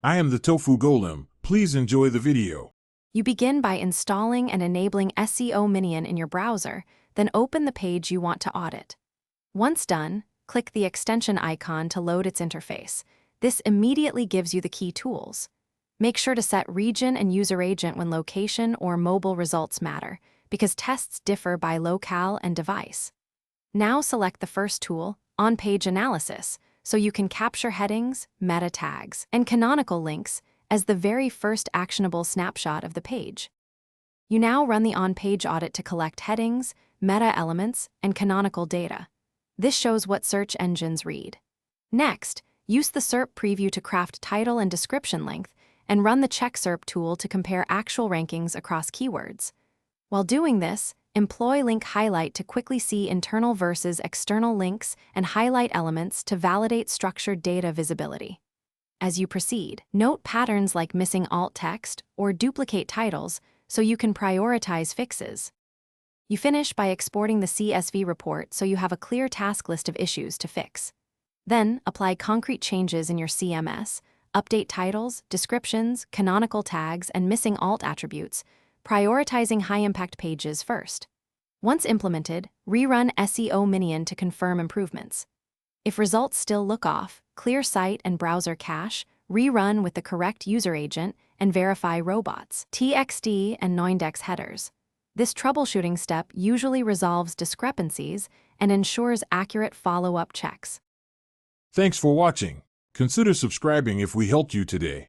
I am the Tofu Golem. Please enjoy the video. You begin by installing and enabling Seo Minion in your browser, then open the page you want to audit. Once done, click the extension icon to load its interface. This immediately gives you the key tools. Make sure to set region and user agent when location or mobile results matter, because tests differ by locale and device. Now select the first tool, on-page analysis, so you can capture headings, meta tags, and canonical links as the very first actionable snapshot of the page. You now run the on-page audit to collect headings, meta elements, and canonical data. This shows what search engines read. Next, use the SERP preview to craft title and description length, and run the Check SERP tool to compare actual rankings across keywords. While doing this, employ link highlight to quickly see internal versus external links and highlight elements to validate structured data visibility. As you proceed, note patterns like missing alt text or duplicate titles so you can prioritize fixes. You finish by exporting the CSV report so you have a clear task list of issues to fix. Then, apply concrete changes in your CMS, update titles, descriptions, canonical tags, and missing alt attributes, prioritizing high-impact pages first. Once implemented, rerun Seo Minion to confirm improvements. If results still look off, clear site and browser cache, rerun with the correct user agent, and verify robots, TXT, and noindex headers. This troubleshooting step usually resolves discrepancies and ensures accurate follow-up checks. Thanks for watching. Consider subscribing if we helped you today.